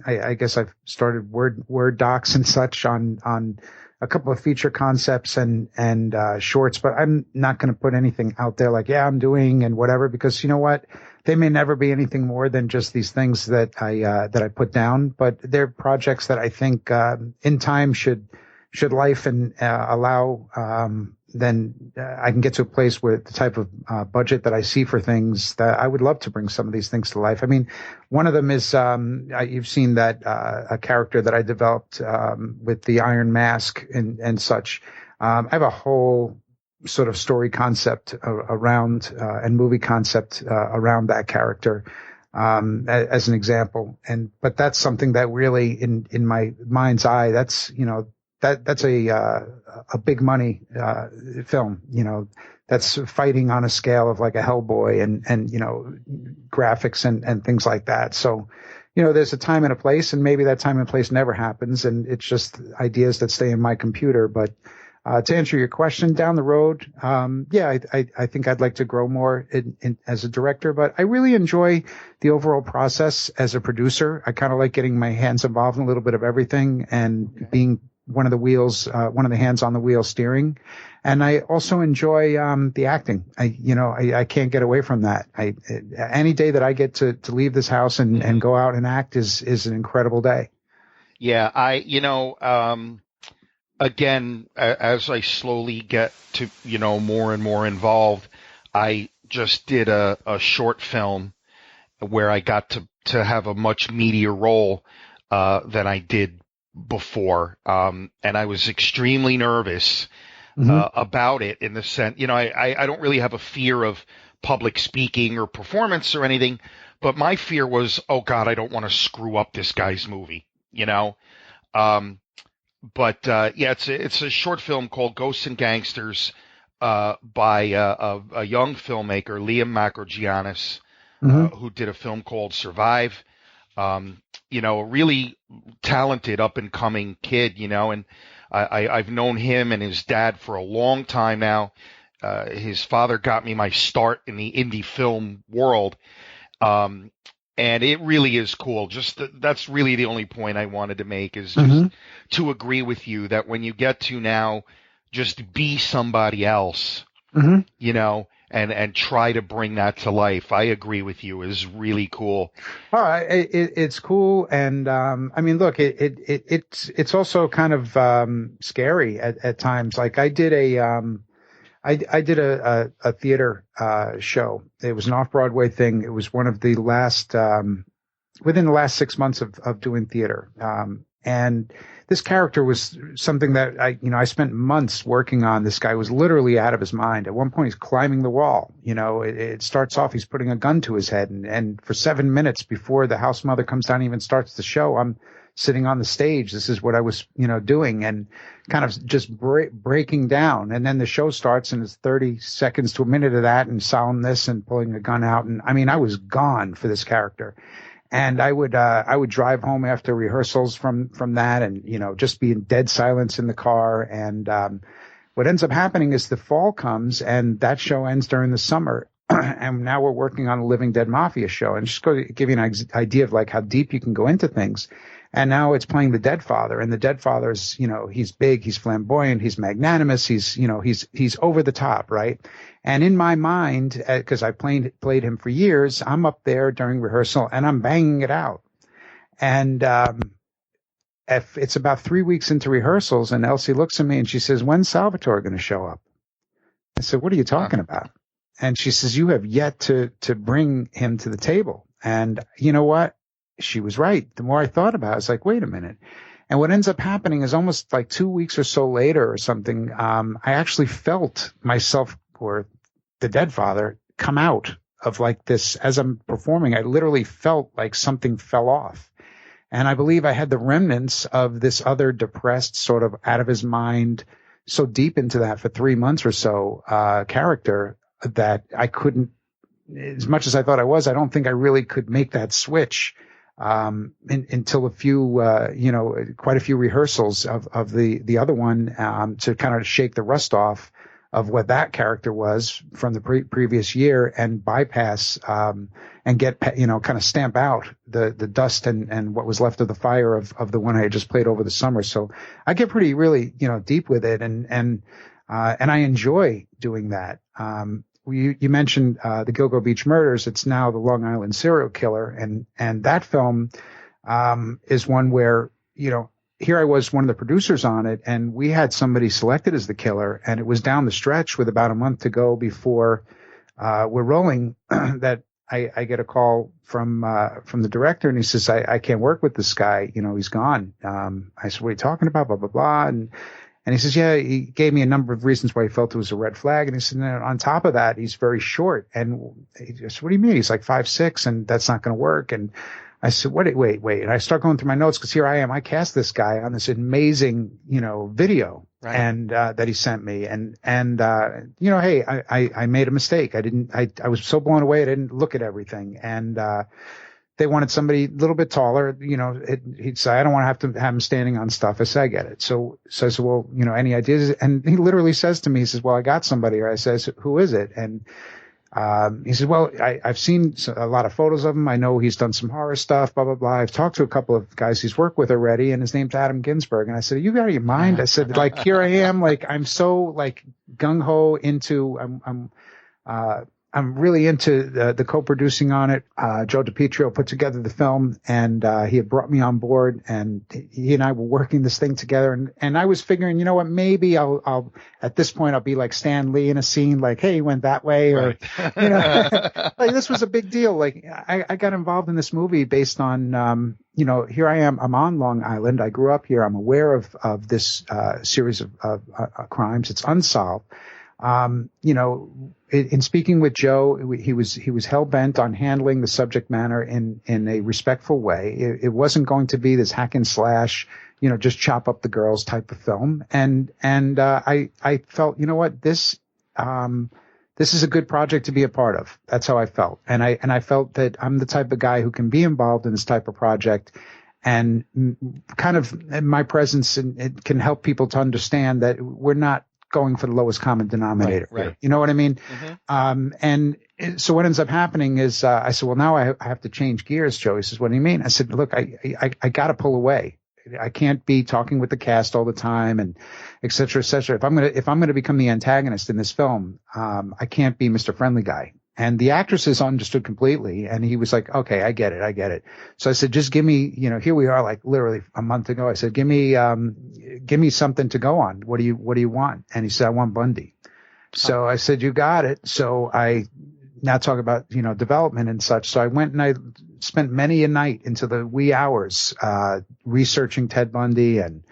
I guess I've started Word docs and such on a couple of feature concepts and shorts, but I'm not going to put anything out there like, I'm doing and whatever, because you know what? They may never be anything more than just these things that I put down, but they're projects that I think in time should life and allow then I can get to a place where the type of budget that I see for things that I would love to bring some of these things to life. I mean, one of them is you've seen that a character that I developed with the Iron Mask and such. I have a whole sort of story concept around and movie concept around that character as an example. But that's something that really in my mind's eye, that's that's a big money film, that's fighting on a scale of like a Hellboy and graphics and things like that. So there's a time and a place, and maybe that time and place never happens, and it's just ideas that stay in my computer. But to answer your question, down the road, I think I'd like to grow more as a director, but I really enjoy the overall process as a producer. I kind of like getting my hands involved in a little bit of everything and being one of the wheels, one of the hands on the wheel steering. And I also enjoy the acting. I can't get away from that. Any day that I get to leave this house and go out and act is an incredible day. Yeah, again, as I slowly get to, more and more involved, I just did a short film where I got to have a much meatier role than I did before. And I was extremely nervous about it in the sense, I don't really have a fear of public speaking or performance or anything, but my fear was, oh God, I don't want to screw up this guy's movie, But it's a short film called Ghosts and Gangsters by a young filmmaker, Liam Macrogiannis, who did a film called Survive. A really talented up and coming kid, and I've known him and his dad for a long time now. His father got me my start in the indie film world. And it really is cool. That's really the only point I wanted to make is just to agree with you that when you get to now just be somebody else, and try to bring that to life. I agree with you is really cool. All right. It's cool. And, look, it's also kind of, scary at times. Like I did I did a theater show. It was an off-Broadway thing. It was one of the last within the last 6 months of doing theater. And this character was something that I spent months working on. This guy was literally out of his mind. At one point, he's climbing the wall. It starts off, he's putting a gun to his head. And for 7 minutes before the house mother comes down and even starts the show, I'm sitting on the stage. This is what I was, doing and kind of just breaking down. And then the show starts and it's 30 seconds to a minute of that and solemnness and pulling a gun out. And I was gone for this character. And I would drive home after rehearsals from that and, just be in dead silence in the car. And, what ends up happening is the fall comes and that show ends during the summer. And now we're working on a Living Dead Mafia show, and just to give you an idea of like how deep you can go into things. And now it's playing the Dead Father, and the Dead Father's, he's big, he's flamboyant, he's magnanimous, he's over the top, right? And in my mind, because I played him for years, I'm up there during rehearsal and I'm banging it out. And if it's about 3 weeks into rehearsals, and Elsie looks at me and she says, "When's Salvatore going to show up?" I said, "What are you talking about?" And she says, "You have yet to bring him to the table." And you know what? She was right. The more I thought about it, I was like, wait a minute. And what ends up happening is almost like 2 weeks or so later or something, I actually felt myself or the Dead Father come out of like this as I'm performing. I literally felt like something fell off. And I believe I had the remnants of this other depressed, sort of out of his mind, so deep into that for 3 months or so, character that I couldn't, as much as I thought I was, I don't think I really could make that switch until a few, quite a few rehearsals of the other one, to kind of shake the rust off of what that character was from the previous year and bypass, and get, kind of stamp out the dust and what was left of the fire of the one I had just played over the summer. So I get pretty really, deep with it and I enjoy doing that. You mentioned the Gilgo Beach Murders. It's now the Long Island Serial Killer, and that film is one where here I was, one of the producers on it, and we had somebody selected as the killer, and it was down the stretch with about a month to go before we're rolling that I get a call from the director, and he says, I can't work with this guy. He's gone. I said, what are you talking about? Blah, blah, blah. And he says, yeah, he gave me a number of reasons why he felt it was a red flag. And he said, on top of that, he's very short. And he said, what do you mean? He's like 5'6", and that's not going to work. And I said, wait. And I start going through my notes, because here I am. I cast this guy on this amazing, video. Right. And that he sent me. And hey, I made a mistake. I was so blown away, I didn't look at everything. And they wanted somebody a little bit taller. He'd say, I don't want to have him standing on stuff. I said, I get it. So I said, well, any ideas? And he literally says to me, he says, well, I got somebody. Or I says, who is it? And he said, well, I've seen a lot of photos of him. I know he's done some horror stuff, blah, blah, blah. I've talked to a couple of guys he's worked with already, and his name's Adam Ginsberg. And I said, are you out of your mind? I said, like, here I am, like, I'm so, like, gung-ho into, I'm really into the co-producing on it. Joe DiPietro put together the film, and he had brought me on board, and he and I were working this thing together. And I was figuring, you know what, maybe I'll at this point I'll be like Stan Lee in a scene, like, hey, he went that way, or right. Like, this was a big deal. Like, I got involved in this movie based on here I am. I'm on Long Island. I grew up here. I'm aware of this series of crimes. It's unsolved. In speaking with Joe, he was hell bent on handling the subject matter in a respectful way. It wasn't going to be this hack and slash, just chop up the girls type of film. And I felt, you know what, this is a good project to be a part of. That's how I felt. And I felt that I'm the type of guy who can be involved in this type of project, and kind of my presence it can help people to understand that we're not going for the lowest common denominator. Right. You know what I mean? Mm-hmm. And so what ends up happening is, I said, well, now I have to change gears, Joe. He says, what do you mean? I said, look, I got to pull away. I can't be talking with the cast all the time, and et cetera, et cetera. If I'm going to become the antagonist in this film, I can't be Mr. Friendly Guy. And the actresses understood completely. And he was like, okay, I get it. So I said, just give me, here we are, like literally a month ago. I said, give me something to go on. What do you want? And he said, I want Bundy. So I said, you got it. So I now talk about, development and such. So I went and I spent many a night into the wee hours, researching Ted Bundy and,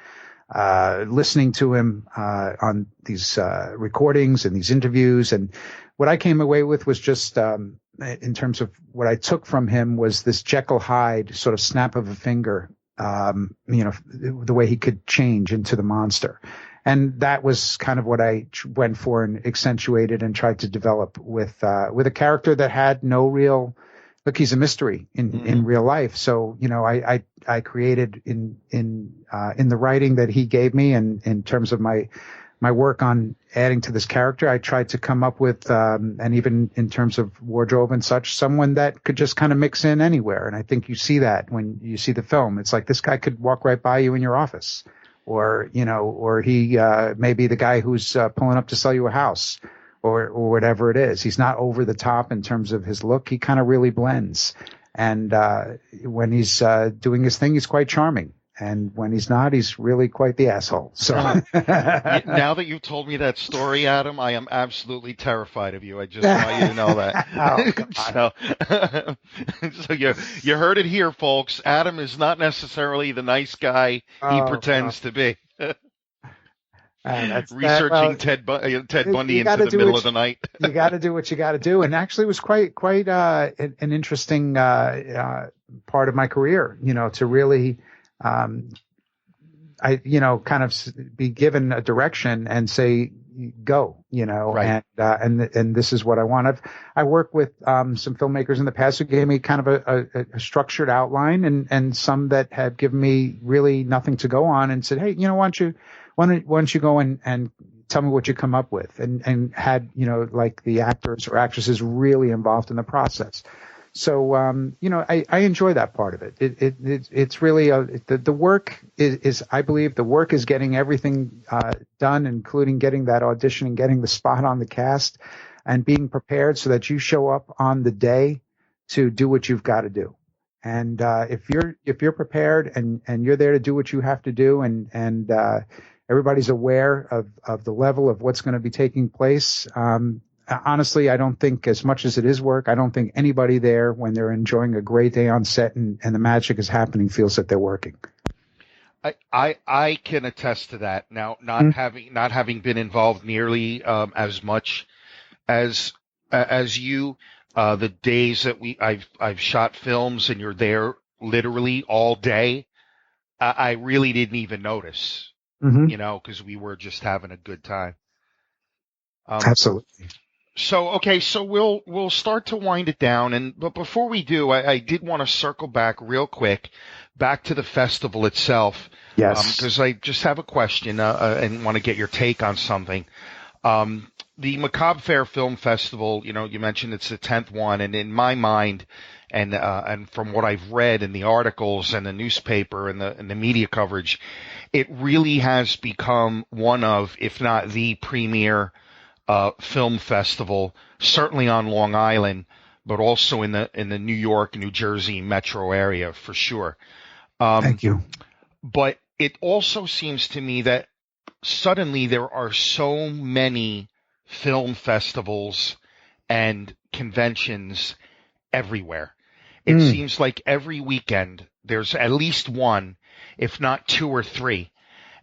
listening to him, on these, recordings and these interviews. And what I came away with was just, in terms of what I took from him, was this Jekyll Hyde sort of snap of a finger, the way he could change into the monster. And that was kind of what I went for and accentuated and tried to develop with a character that had no real, look, he's a mystery in real life. So, I created in the writing that he gave me, and in terms of my work on adding to this character, I tried to come up with, and even in terms of wardrobe and such, someone that could just kind of mix in anywhere. And I think you see that when you see the film. It's like, this guy could walk right by you in your office, or he may be the guy who's pulling up to sell you a house, or whatever it is. He's not over the top in terms of his look. He kind of really blends. And when he's doing his thing, he's quite charming. And when he's not, he's really quite the asshole. So now that you've told me that story, Adam, I am absolutely terrified of you. I just want you to know that. So you heard it here, folks. Adam is not necessarily the nice guy he pretends to be. Researching Ted Bundy into the middle of the night. You got to do what you got to do. And actually, it was quite an interesting part of my career, to really. I kind of be given a direction and say, go, right. And this is what I want. I worked with, some filmmakers in the past who gave me kind of a structured outline, and some that had given me really nothing to go on, and said, hey, why don't you go and tell me what you come up with, and had, like the actors or actresses really involved in the process. So, I enjoy that part of it. It's really, the work is, I believe the work is getting everything, done, including getting that audition and getting the spot on the cast, and being prepared so that you show up on the day to do what you've got to do. And if you're prepared and you're there to do what you have to do, and everybody's aware of the level of what's going to be taking place. Honestly, I don't think, as much as it is work, I don't think anybody there, when they're enjoying a great day on set and the magic is happening, feels that they're working. I can attest to that. Now, not having been involved nearly as much as you, the days that I've shot films and you're there literally all day, I really didn't even notice, because we were just having a good time. Absolutely. So, okay, so we'll start to wind it down, but before we do, I did want to circle back real quick, back to the festival itself. Yes. Because I just have a question and want to get your take on something. The Macabre Fair Film Festival, you mentioned it's the 10th one, and in my mind, and from what I've read in the articles and the newspaper and the media coverage, it really has become one of, if not the premier film festival, certainly on Long Island, but also in the New York, New Jersey metro area for sure. Thank you. But it also seems to me that suddenly there are so many film festivals and conventions everywhere. It seems like every weekend there's at least one, if not two or three.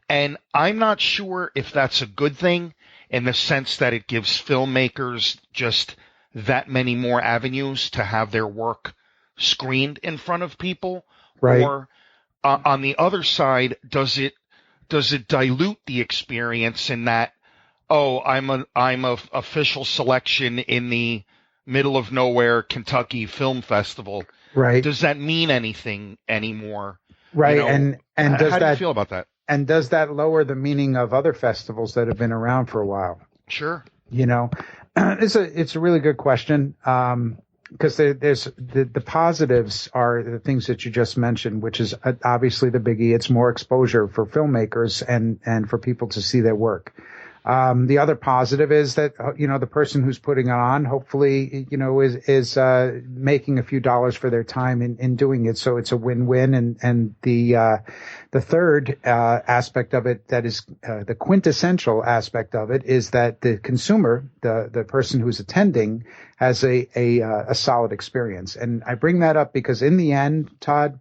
And I'm not sure if that's a good thing, in the sense that it gives filmmakers just that many more avenues to have their work screened in front of people, right? Or on the other side, does it dilute the experience in that, I'm a official selection in the middle of nowhere Kentucky Film Festival, right? Does that mean anything anymore? Right, and does how that, do you feel about that? And does that lower the meaning of other festivals that have been around for a while? Sure. It's a really good question. Because there's the positives are the things that you just mentioned, which is obviously the biggie. It's more exposure for filmmakers and for people to see their work. The other positive is that, the person who's putting it on, hopefully, is making a few dollars for their time in doing it. So it's a win-win. And the third aspect of it, that is the quintessential aspect of it, is that the consumer, the person who's attending, has a solid experience. And I bring that up because in the end, Todd,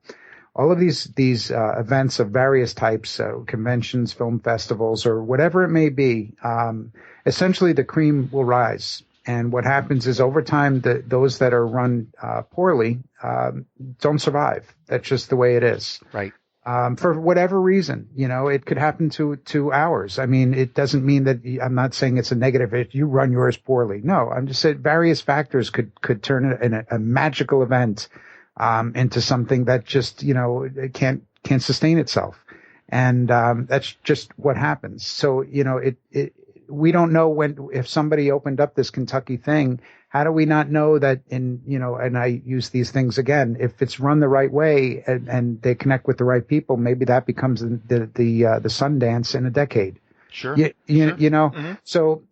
all of these events of various types, conventions, film festivals, or whatever it may be, essentially the cream will rise. And what happens is, over time, those that are run poorly don't survive. That's just the way it is. Right. For whatever reason, it could happen to ours. I mean, it doesn't mean that I'm not saying it's a negative if you run yours poorly. No, I'm just saying various factors could turn it in a magical event into something that just, can't sustain itself. And that's just what happens. So, we don't know if somebody opened up this Kentucky thing, how do we not know that and I use these things again, if it's run the right way and they connect with the right people, maybe that becomes the Sundance in a decade. Sure. Sure. Mm-hmm. So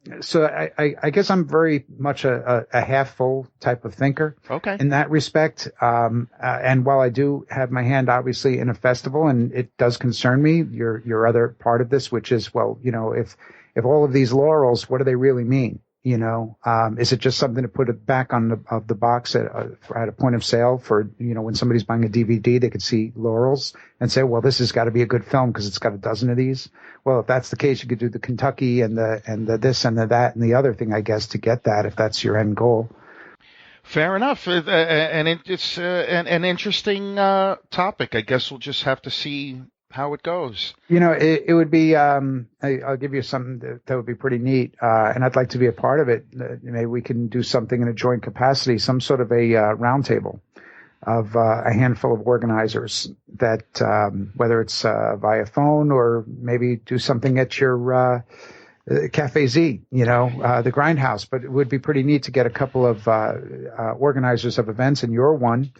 I guess I'm very much a half full type of thinker. Okay. In that respect. And while I do have my hand obviously in a festival, and it does concern me, your other part of this, which is, well, if all of these laurels, what do they really mean? Is it just something to put it back on the box at a point of sale for, when somebody's buying a DVD, they could see laurels and say, well, this has got to be a good film because it's got a dozen of these. Well, if that's the case, you could do the Kentucky and the this and the that and the other thing, I guess, to get that, if that's your end goal. Fair enough. And it's an interesting topic. I guess we'll just have to see how it goes. It would be, I'll give you something that would be pretty neat. And I'd like to be a part of it. Maybe we can do something in a joint capacity, some sort of a roundtable of a handful of organizers that, whether it's via phone or maybe do something at your Cafe Z, the Grindhouse. But it would be pretty neat to get a couple of organizers of events, and you're one,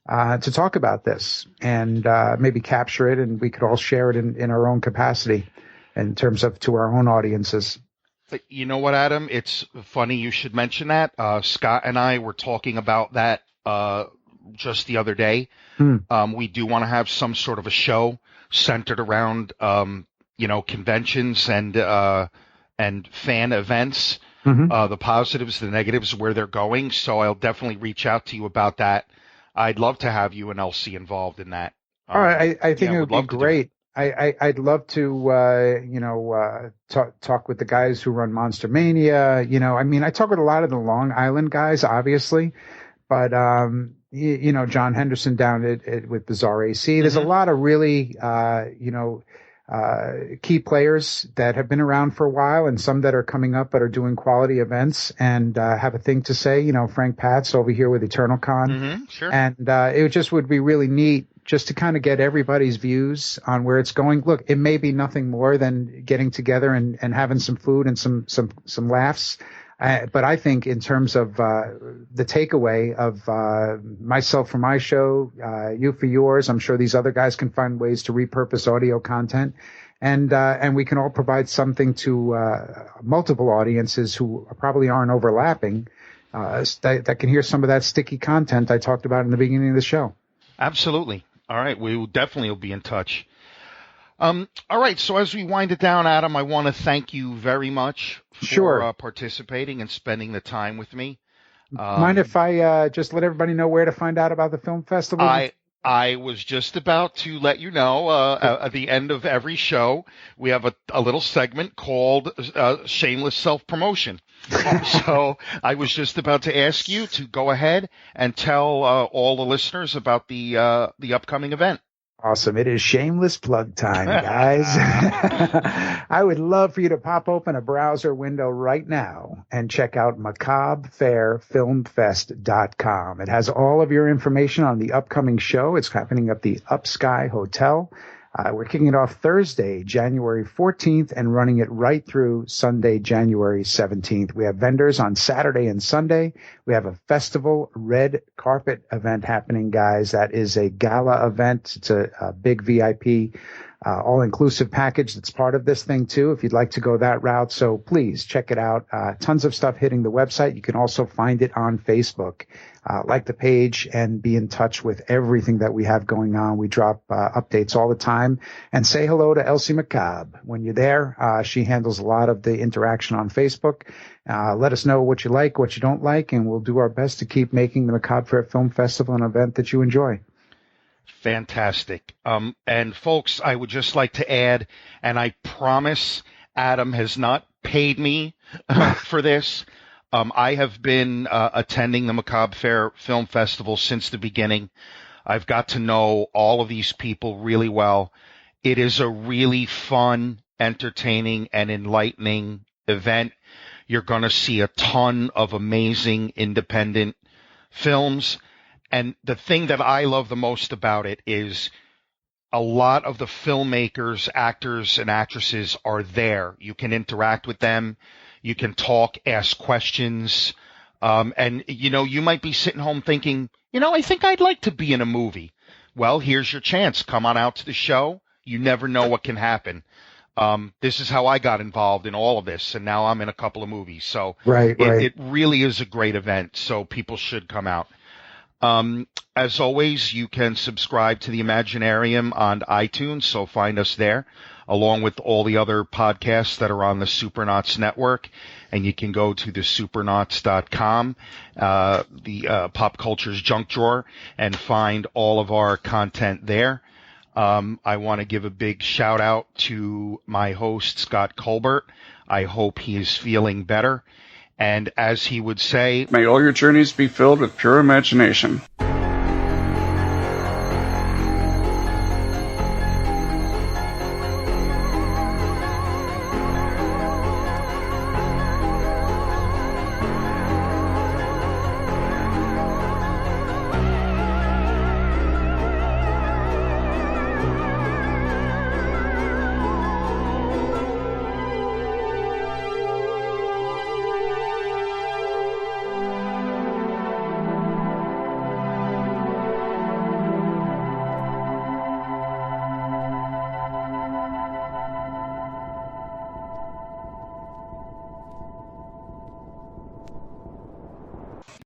to talk about this and maybe capture it, and we could all share it in our own capacity in terms of to our own audiences. You know what, Adam? It's funny you should mention that. Scott and I were talking about that just the other day. Hmm. We do want to have some sort of a show centered around, conventions and fan events, Mm-hmm. the positives, the negatives, where they're going. So I'll definitely reach out to you about that. I'd love to have you and Elsie involved in that. All right, I think Yeah, it would would be love to do it. great. I'd love to, talk with the guys who run Monster Mania. I mean, I talk with a lot of the Long Island guys, obviously, but John Henderson down with Bizarre AC. There's a Hmm. lot of really, key players that have been around for a while, and some that are coming up but are doing quality events and have a thing to say. Frank Pat's over here with Eternal Con, Sure. and it just would be really neat just to kind of get everybody's views on where it's going. Look, it may be nothing more than getting together and having some food and some laughs. But I think in terms of the takeaway of myself for my show, you for yours, I'm sure these other guys can find ways to repurpose audio content, and we can all provide something to multiple audiences who probably aren't overlapping, that can hear some of that sticky content I talked about in the beginning of the show. Absolutely. All right. We will definitely be in touch. All right. So as we wind it down, Adam, I want to thank you very much for Sure. participating and spending the time with me. Mind if I just let everybody know where to find out about the film festival? I was just about to let you know, at the end of every show, we have a little segment called Shameless Self-Promotion. So I was just about to ask you to go ahead and tell all the listeners about the upcoming event. Awesome. It is shameless plug time, guys. I would love for you to pop open a browser window right now and check out macabrefairfilmfest.com. It has all of your information on the upcoming show. It's happening at the Upsky Hotel. We're kicking it off Thursday, January 14th, and running it right through Sunday, January 17th. We have vendors on Saturday and Sunday. We have a festival red carpet event happening, guys. That is a gala event. It's a big VIP, all-inclusive package that's part of this thing, too, if you'd like to go that route. So please check it out. Tons of stuff hitting the website. You can also find it on Facebook. Like the page and be in touch with everything that we have going on. We drop updates all the time. And say hello to Elsie Macabre. When you're there, she handles a lot of the interaction on Facebook. Let us know what you like, what you don't like, and we'll do our best to keep making the Macabre Fair Film Festival an event that you enjoy. Fantastic. And folks, I would just like to add, and I promise Adam has not paid me for this. I have been attending the Macabre Fair Film Festival since the beginning. I've got to know all of these people really well. It is a really fun, entertaining, and enlightening event. You're going to see a ton of amazing independent films. And the thing that I love the most about it is a lot of the filmmakers, actors, and actresses are there. You can interact with them. You can talk, ask questions. And you might be sitting home thinking, I think I'd like to be in a movie. Well, here's your chance. Come on out to the show. You never know what can happen. This is how I got involved in all of this, and now I'm in a couple of movies. So Right. it really is a great event, so people should come out. As always, you can subscribe to the Imaginarium on iTunes, so find us there, along with all the other podcasts that are on the Supernauts network. And you can go to the supernauts.com, the Pop Culture's junk drawer, and find all of our content there. I want to give a big shout out to my host, Scott Colbert. I hope he is feeling better. And as he would say, may all your journeys be filled with pure imagination.